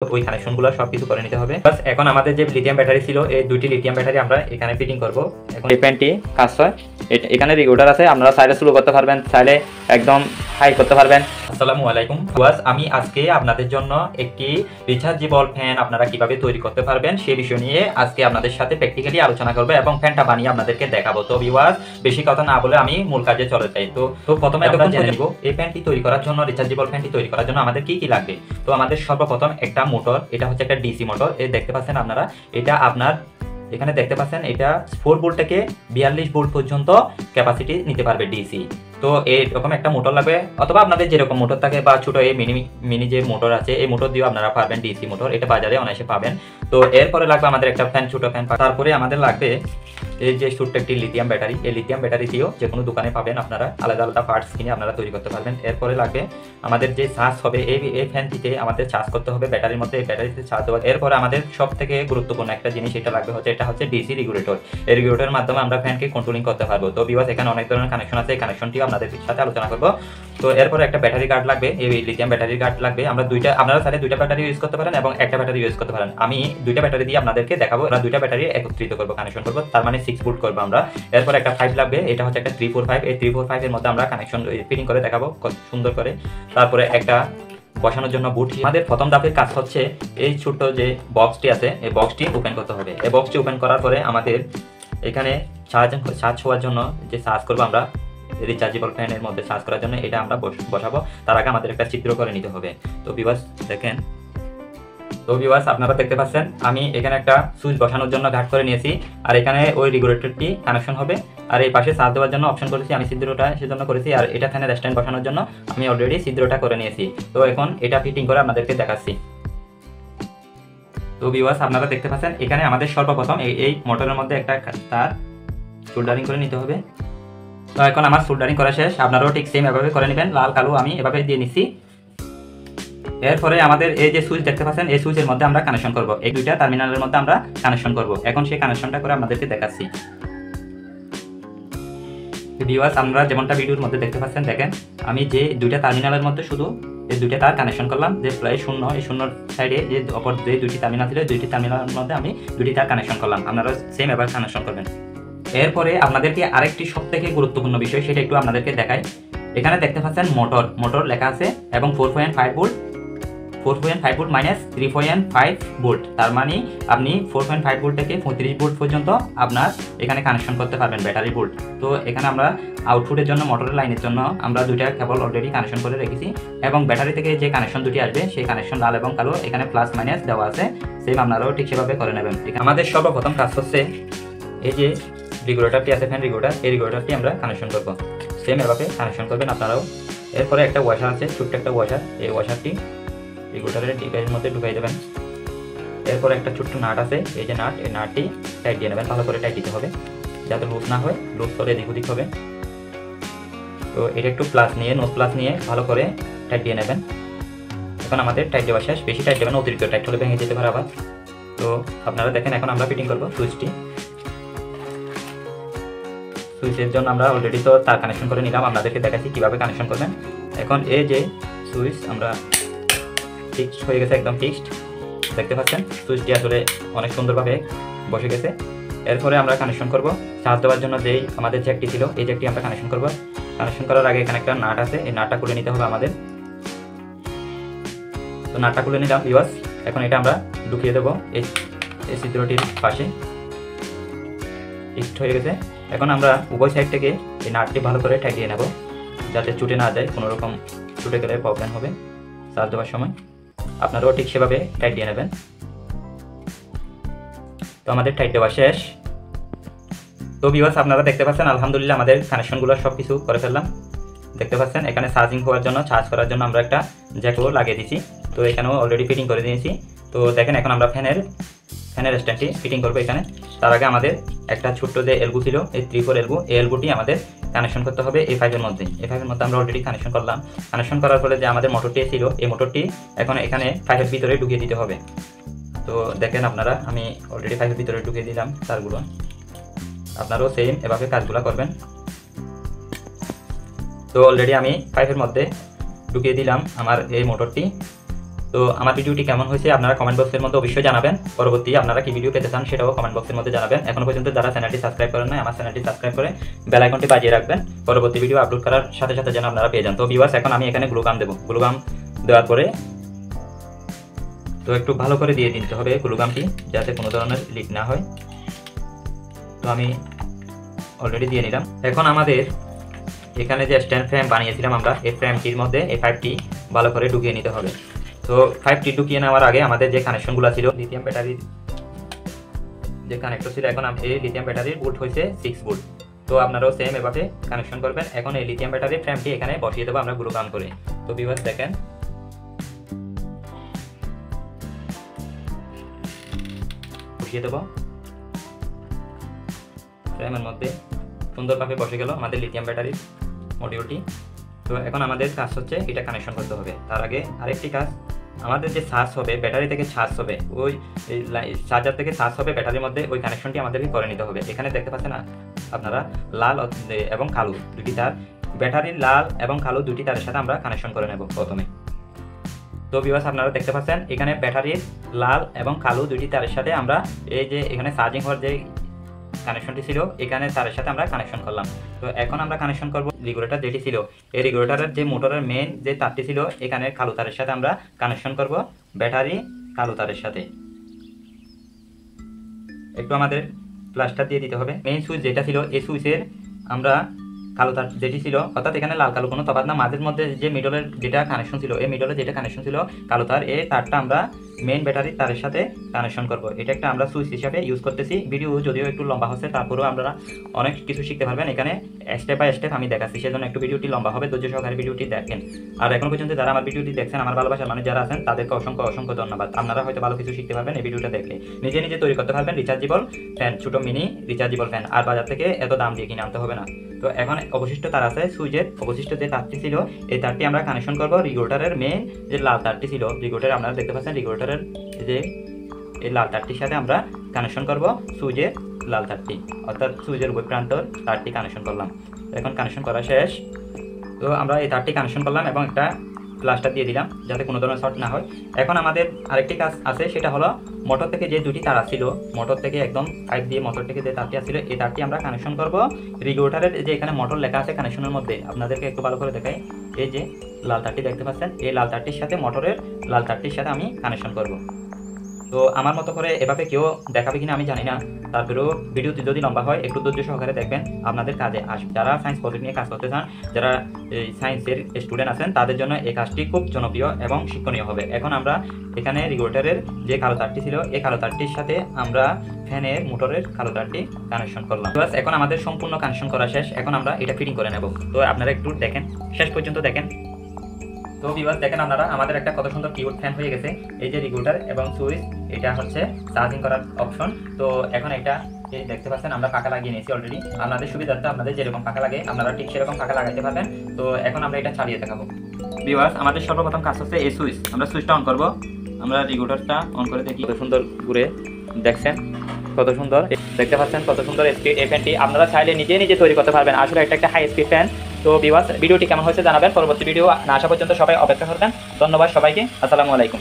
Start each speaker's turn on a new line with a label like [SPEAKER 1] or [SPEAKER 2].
[SPEAKER 1] ওই কানেকশনগুলো সবকিছু করে নিতে হবে। বাস এখন আমাদের যে লিথিয়াম ব্যাটারি ছিল, এই দুইটি লিথিয়াম ব্যাটারি আমরা এখানে ফিটিং করব। এখন এই ফ্যানটি কাজ হয়, এখানে রেগুলেটর আছে, আপনারা চাইলে স্লো করতে পারবেন, চাইলে একদম হাই করতে পারবেন। আসসালামু আলাইকুম ভিউয়ার্স, আমি আজকে আপনাদের জন্য একটি রিচার্জেবল ফ্যান আপনারা কিভাবে তৈরি করতে পারবেন সেই বিষয় নিয়ে আজকে আপনাদের সাথে প্র্যাকটিক্যালি আলোচনা করব এবং ফ্যানটা বানিয়ে আপনাদেরকে দেখাবো। তো ভিউয়ার্স, বেশি কথা না বলে আমি মূল কাজে চলে যাই। তো প্রথমে আমরা জেনে নিব এই ফ্যানটি তৈরি করার জন্য, রিচার্জেবল ফ্যানটি তৈরি করার জন্য আমাদের কি কি লাগবে। তো আমাদের সর্বপ্রথম একটা মোটর, এটা হচ্ছে একটা ডিসি মোটর, এই দেখতে পাচ্ছেন আপনারা, এটা আপনার এখানে দেখতে পাচ্ছেন এটা 4 ভোল্ট থেকে 42 ভোল্ট পর্যন্ত ক্যাপাসিটি নিতে পারবে ডিসি। তো এরকম একটা মোটর লাগবে, অথবা আপনাদের যেরকম মোটর থাকে বা ছোট এই মিনি যে মোটর আছে এই মোটর দিয়েও আপনারা পাবেন ডিসি মোটর, এটা বাজারে অনায়াসে পাবেন। তো এরপরে লাগবে আমাদের একটা ফ্যান, ছোট ফ্যান। তারপরে আমাদের লাগবে এই যে ছোট্ট একটি লিথিয়াম ব্যাটারি, এই লিথিয়াম ব্যাটারি দিয়েও যে কোনো দোকানে পাবেন, আপনারা আলাদা আলাদা পার্টস কিনে আপনারা তৈরি করতে পারবেন। এরপরে লাগবে আমাদের যে চার্জ হবে, এই ফ্যানটিতে আমাদের চার্জ করতে হবে ব্যাটারির মধ্যে, এই ব্যাটারিতে চার্জ দেওয়া। এরপরে আমাদের সব থেকে গুরুত্বপূর্ণ একটা জিনিস এটা লাগবে, এটা হচ্ছে ডিসি রেগুলেটর। এই রেগুলেটরের মাধ্যমে আমরা ফ্যানকে কন্ট্রোলিং করতে পারবো। তো ভিউয়ার্স, এখানে অনেক ধরনের কানেকশন আছে, এই কানেকশনটিও আপনাদের সাথে আলোচনা করবো। তো এরপরে একটা ব্যাটারি গার্ড লাগবে, এই লিথিয়াম ব্যাটারি গার্ড লাগবে। আপনারা চাইলে দুইটা ব্যাটারি ইউজ করতে পারেন এবং একটা ব্যাটারি ইউজ করতে পারেন। আমি দুইটা ব্যাটারি দিয়ে আপনাদেরকে দেখাবো, আমরা দুইটা ব্যাটারি একত্রিত করবো, কানেকশন করবো, তার মানে 6 ভোল্ট করবো আমরা। এরপর একটা 5 লাগবে, এটা হচ্ছে একটা 345, এই 345 এর মধ্যে আমরা কানেকশন ফিটিং করে দেখাবো কত সুন্দর করে। তারপরে একটা বসানোর জন্য বুট। আমাদের প্রথম ধাপের কাজ হচ্ছে এই ছোট্ট যে বক্সটি আছে, এই বক্সটি ওপেন করতে হবে। এই বক্সটি ওপেন করার পরে আমাদের এখানে চার্জ হওয়ার জন্য যে চার্জ করবো আমরা রিচার্জেবল ফ্যানের মধ্যে চার্জ করার জন্য, এটা আমরা বসাবো। তার আগে আমাদের একটা চিত্র করে নিতে হবে। তো ভিউয়ার্স দেখেন, তো ভিউয়ার্স আপনারা দেখতে পাচ্ছেন আমি এখানে একটা সুইচ বসানোর জন্য ঘাট করে নিয়েছি, আর এখানে ওই রেগুলেটরটি কানেকশন হবে, আর এই পাশে চার্জ দেওয়ার জন্য অপশন করেছি আমি, ছিদ্রটা সেজন্য করেছি, আর এটা ফ্যানের স্ট্যান্ড বসানোর জন্য আমি অলরেডি ছিদ্রটা করে নিয়েছি। তো এখন এটা ফিটিং করে আপনাদেরকে দেখাচ্ছি। তো ভিউয়ার্স আপনারা দেখতে পাচ্ছেন এখানে আমাদের সর্বপ্রথম এই মোটরের মধ্যে একটা তার সোল্ডারিং করে নিতে হবে। তো এখন আমার সোল্ডারিং করা শেষ, আপনারাও ঠিক সেম এভাবে করে নেবেন, লাল কালো আমি এভাবে দিয়ে নিচ্ছি। এরপরে আমাদের এই যে সুইচ দেখতে পাচ্ছেন, এই সুইচের মধ্যে আমরা কানেকশন করব, এই দুইটা টার্মিনালের মধ্যে আমরা কানেকশন করব। এখন সেই কানেকশনটা করে আপনাদেরকে দেখাচ্ছি। ভিউয়ার্স, আমরা যেমনটা ভিডিওর মধ্যে দেখতে পাচ্ছেন, দেখেন আমি যে দুইটা টার্মিনালের মধ্যে শুধু এই দুইটা তার কানেকশন করলাম, যে প্রায় শূন্য, এই শূন্যর সাইডে যে অপর যে দুইটি টার্মিনাল ছিল, দুইটি টার্মিনালের মধ্যে আমি দুইটি তার কানেকশন করলাম, আপনারা সেম এবার কানেকশন করবেন। এরপরে আপনাদেরকে আরেকটি সবথেকে গুরুত্বপূর্ণ বিষয়, সেটা একটু আপনাদেরকে দেখাই। এখানে দেখতে পাচ্ছেন মোটর লেখা আছে এবং 4.5 ভোল্ট, 4.5 ভোল্ট মাইনাস 3.5 ভোল্ট, তার মানে আপনি 4.5 ভোল্ট থেকে 35 ভোল্ট পর্যন্ত আপনার এখানে কানেকশন করতে পারবেন ব্যাটারি ভোল্ট। তো এখানে আমরা আউটপুটের জন্য, মোটরের লাইনের জন্য আমরা দুইটা কেবল অলরেডি কানেকশন করে রেখেছি, এবং ব্যাটারি থেকে যে কানেকশন দুটি আসবে সেই কানেকশন লাল এবং কালো, এখানে প্লাস মাইনাস দেওয়া আছে, সেম আপনারাও ঠিক সেভাবে করে নেবেন। আমাদের সর্বপ্রথম কাজ হচ্ছে এই যে রেগুলেটরটি আছে, ফ্যান রেগুলেটর, এই রেগুলেটরটি আমরা কানেকশন করব, সেম এভাবে কানেকশন করবেন আপনারাও। এরপরে একটা ওয়াশার আছে, ছোট্ট একটা ওয়াশার, এই ওয়াশারটি রেগুলেটরের ডিভাইসের মধ্যে ঢুকাই দেবেন। এরপর একটা ছোট্ট নাট আছে, এই যে নাট, এই নাটটি টাইট দিয়ে নেবেন, ভালো করে টাইট দিতে হবে যাতে লুজ না হয়, লুজ করে এদিক ওদিক হবে। তো এটা একটু প্লাস নিয়ে, নোট প্লাস নিয়ে ভালো করে টাইট দিয়ে নেবেন। এখন আমাদের টাইট দেওয়া শেষ, বেশি টাইট দেবেন, অতিরিক্ত টাইট হলে ভেঙে যেতে পারে আবার। তো আপনারা দেখেন এখন আমরা ফিটিং করবো সুইচটি। সুইচের জন্য আমরা অলরেডি তো তার কানেকশন করে নিলাম, আপনাদেরকে দেখাচ্ছি কীভাবে কানেকশন করবেন। এখন এই যে সুইচ আমরা ফিক্সড হয়ে গেছে, একদম ফিক্সড দেখতে পাচ্ছেন, সুইচটি আসলে অনেক সুন্দরভাবে বসে গেছে। এরপরে আমরা কানেকশন করব চার্জ দেওয়ার জন্য, যেই আমাদের জ্যাকটি ছিল এই জ্যাকটি আমরা কানেকশন করব। কানেকশন করার আগে এখানে একটা নাট আছে, এই নাটটা খুলে নিতে হবে আমাদের। তো নাটটা খুলে নিলাম ভিউয়ার্স, এখন এটা আমরা ঢুকিয়ে দেবো এই ছিদ্রটির পাশে, ফিক্সড হয়ে গেছে। এখন আমরা উভয় সাইড থেকে এই নাটটি ভালো করে টাইট দিয়ে নেব, যাতে ছুটে না যায়, কোনো রকম ছুটে গেলে প্রবলেম হবে চার্জ দেওয়ার সময়, আপনারাও ঠিক সেভাবে টাইট দিয়ে নেবেন। তো আমাদের টাইট দেওয়া শেষ। তো ভিউয়ার্স আপনারা দেখতে পাচ্ছেন আলহামদুলিল্লাহ আমাদের কানেকশনগুলো সব কিছু করে ফেললাম। দেখতে পাচ্ছেন এখানে চার্জিং হওয়ার জন্য, চার্জ করার জন্য আমরা একটা জ্যাকও লাগিয়ে দিয়েছি, তো এখানেও অলরেডি ফিটিং করে দিয়েছি। তো দেখেন এখন আমরা ফ্যানের স্ট্যান্ডটি ফিটিং করবো এখানে। তার আগে আমাদের একটা ছোট্ট যে এলবো ছিল, এই 3/4 এলবো, এই এলবোটি আমাদের কানেকশন করতে হবে এই 5 এর মধ্যে। এই 5 এর মধ্যে আমরা অলরেডি কানেকশন করলাম। কানেকশন করার পরে যে আমাদের মোটরটি ছিল, এই মোটরটি এখন এখানে 5 এর ভিতরে ঢুকিয়ে দিতে হবে। তো দেখেন আপনারা, আমি অলরেডি 5 এর ভিতরে ঢুকিয়ে দিলাম তারগুলো, আপনারাও সেম এভাবে কাজগুলো করবেন। তো অলরেডি আমি 5 এর মধ্যে ঢুকিয়ে দিলাম আমার এই মোটরটি। তো আমার ভিডিওটি কেমন হয়েছে আপনারা কমেন্ট বক্সের মধ্যে অবশ্যই জানাবেন। পরবর্তী আপনারা কি ভিডিও পেতে চান সেটাও কমেন্ট বক্সের মধ্যে জানাবেন। এখনো পর্যন্ত যারা চ্যানেলটি সাবস্ক্রাইব করেন নাই আমার চ্যানেলটি সাবস্ক্রাইব করে বেল আইকনটি বাজিয়ে রাখবেন, পরবর্তী ভিডিও আপলোড করার সাথে সাথে যেন আপনারা পেয়ে যান। তো ভিউয়ার্স এখন আমি এখানে গ্লু গাম দেবো। গ্লু গাম দেওয়ার পরে তো একটু ভালো করে দিয়ে দিতে হবে গ্লু গামটি, যাতে কোনো ধরনের লিক না হয়। তো আমি অলরেডি দিয়ে নিলাম। এখন আমাদের এখানে যে স্ট্যান্ড ফ্রেম বানিয়েছিলাম আমরা, এই ফ্রেমটির মধ্যে এই পাইপটি ভালো করে ঢুকিয়ে নিতে হবে। তো পাইপটি ঢুকিয়ে নেওয়ার আগে আমাদের যে কানেকশনগুলো ছিল লিথিয়াম ব্যাটারির যে কানেক্টর ছিল, এখন এই লিথিয়াম ব্যাটারির ভোল্ট হয়েছে 6 ভোল্ট। তো আপনারাও সেম এভাবে কানেকশন করবেন। এখন এই লিথিয়াম ব্যাটারির ফ্রেমটি এখানে বসিয়ে দেবো আমরা গ্লু গাম করে। তো ভিউয়ার্স দেখেন বসিয়ে দেবো ফ্রেমের মধ্যে, সুন্দরভাবে বসে গেল আমাদের লিথিয়াম ব্যাটারির মডিউলটি। তো এখন আমাদের কাজ হচ্ছে এটা কানেকশন করতে হবে। তার আগে আরেকটি কাজ, আমাদের যে চার্জ হবে ব্যাটারি থেকে চার্জ হবে, ওই চার্জার থেকে চার্জ হবে ব্যাটারির মধ্যে, ওই কানেকশনটি আমাদেরকে করে নিতে হবে। এখানে দেখতে পাচ্ছেন না আপনারা লাল এবং কালো দুটি তার, ব্যাটারির লাল এবং কালো দুটি তারের সাথে আমরা কানেকশন করে নেব প্রথমে। তো ভিউয়ার্স আপনারা দেখতে পাচ্ছেন এখানে ব্যাটারির লাল এবং কালো দুটি তারের সাথে আমরা এই যে এখানে চার্জিং হওয়ার যে কানেকশনটি ছিল এখানে তারের সাথে আমরা কানেকশন করলাম। তো এখন আমরা কানেকশন করব রেগুলেটর যেটি ছিল, এই রেগুলেটরের যে মোটরের মেন যে তারটি ছিল এখানে কালো তারের সাথে আমরা কানেকশন করব ব্যাটারি কালো তারের সাথে। একটু আমাদের প্লাস্টার দিয়ে দিতে হবে। মেইন সুইচ যেটা ছিল এই সুইচের আমরা কালো তার যেটি ছিল, অর্থাৎ এখানে লাল কালো কোনো তফাৎ না, মাঝের মধ্যে যে মিডলের যেটা কানেকশন ছিল, এই মিডলের যেটা কানেকশন ছিল কালো তার, এই তারটা আমরা মেইন ব্যাটারির তারের সাথে কানেকশন করব। এটা একটা আমরা সুইচ হিসাবে ইউজ করতেছি। ভিডিও যদিও একটু লম্বা হচ্ছে, তারপরেও আপনারা অনেক কিছু শিখতে পারবেন। এখানে স্টেপ বাই স্টেপ আমি দেখাচ্ছি, সেজন্য একটু ভিডিওটি লম্বা হবে, ধৈর্য সহকারে ভিডিওটি দেখেন। আর এখন পর্যন্ত যারা আমার ভিডিওটি দেখছেন, আমার ভালোবাসার মানুষ যারা আছেন, তাদেরকে অসংখ্য অসংখ্য ধন্যবাদ। আপনারা হয়তো ভালো কিছু শিখতে পারবেন এই ভিডিওটা দেখলে। নিজে নিজে তৈরি করতে পারবেন রিচার্জেবল ফ্যান, ছোটো মিনি রিচার্জেবল ফ্যান, আর বাজার থেকে এত দাম দিয়ে কিনে আনতে হবে না। তো এখন অবশিষ্ট তার আছে সুইচের, অবশিষ্ট যে তারটি ছিল এই তারটি আমরা কানেকশন করব রেগুলেটরের মেইন যে লাল তারটি ছিল রেগুলেটর, আপনারা দেখতে পাচ্ছেন রেগুলেটরের যে এই লাল তারটির সাথে আমরা কানেকশন করব সুইচের লাল তারটি, অর্থাৎ সুইচের উভয় প্রান্তর তারটি কানেকশন করলাম। এখন কানেকশন করা শেষ। তো আমরা এই তারটি কানেকশন করলাম এবং একটা প্লাস্টার দিয়ে দিলাম যাতে কোনো ধরনের শর্ট না হয়। এখন আমাদের আরেকটি কাজ আছে, সেটা হলো মোটর থেকে যে দুটি তার ছিল, মোটর থেকে একদম পাইপ দিয়ে মোটর থেকে যে তারটি আসছিল এই তারটি আমরা কানেকশন করব রেগুলেটরের যে এখানে মোটর লেখা আছে কানেকশনের মধ্যে। আপনাদেরকে একটু ভালো করে দেখাই, এই যে লাল তারটি দেখতে পাচ্ছেন, এই লাল তারটির সাথে মোটরের লাল তারটির সাথে আমি কানেকশন করব। তো আমার মতো করে এভাবে কেউ দেখাবে কিনা আমি জানি না, তারপরেও ভিডিওটি যদি লম্বা হয় একটু ধৈর্য সহকারে দেখবেন, আপনাদের কাজে আসবে। যারা সায়েন্স প্রজেক্ট নিয়ে কাজ করতে চান, যারা সায়েন্সের স্টুডেন্ট আছেন, তাদের জন্য এই কাজটি খুব জনপ্রিয় এবং শিক্ষণীয় হবে। এখন আমরা এখানে রেগুলেটরের যে কালো তারটি ছিল এই কালো তারটির সাথে আমরা ফ্যানের মোটরের কালো তারটি কানেকশন করলাম। বাস এখন আমাদের সম্পূর্ণ কানেকশন করা শেষ। এখন আমরা এটা ফিটিং করে নেব। তো আপনারা একটু দেখেন, শেষ পর্যন্ত দেখেন। তো ভিউয়ার্স দেখেন আপনারা আমাদের একটা কত সুন্দর কিবোর্ড ফ্যান হয়ে গেছে। এই যে রেগুলেটর এবং সুইচ, এটা হচ্ছে চার্জিং করার অপশন। তো এখন এটা দেখতে পাচ্ছেন আমরা পাখা লাগিয়ে নিয়েছি অলরেডি। আপনাদের সুবিধার্থে আপনাদের যেরকম পাখা লাগে আপনারা ঠিক সেরকম পাখা লাগাইতে পারবেন। তো এখন আমরা এটা চালিয়ে দেখাবো। ভিউয়ার্স আমাদের সর্বপ্রথম কাজ হচ্ছে এই সুইচ, আমরা সুইচটা অন করব। আমরা রেগুলেটরটা অন করে দেখি কত সুন্দর ঘুরে, দেখছেন কত সুন্দর দেখতে পাচ্ছেন, কত সুন্দর স্পিড এই ফ্যানটি। আপনারা চাইলে নিজে নিজে তৈরি করতে পারবেন। আসলে এটা একটা হাই স্পিড ফ্যান। তো ভিউয়ার্স ভিডিওটি কেমন হয়েছে জানাবেন। পরবর্তী ভিডিও না আসা পর্যন্ত সবাই অপেক্ষা করবেন। ধন্যবাদ সবাইকে। আসসালামু আলাইকুম।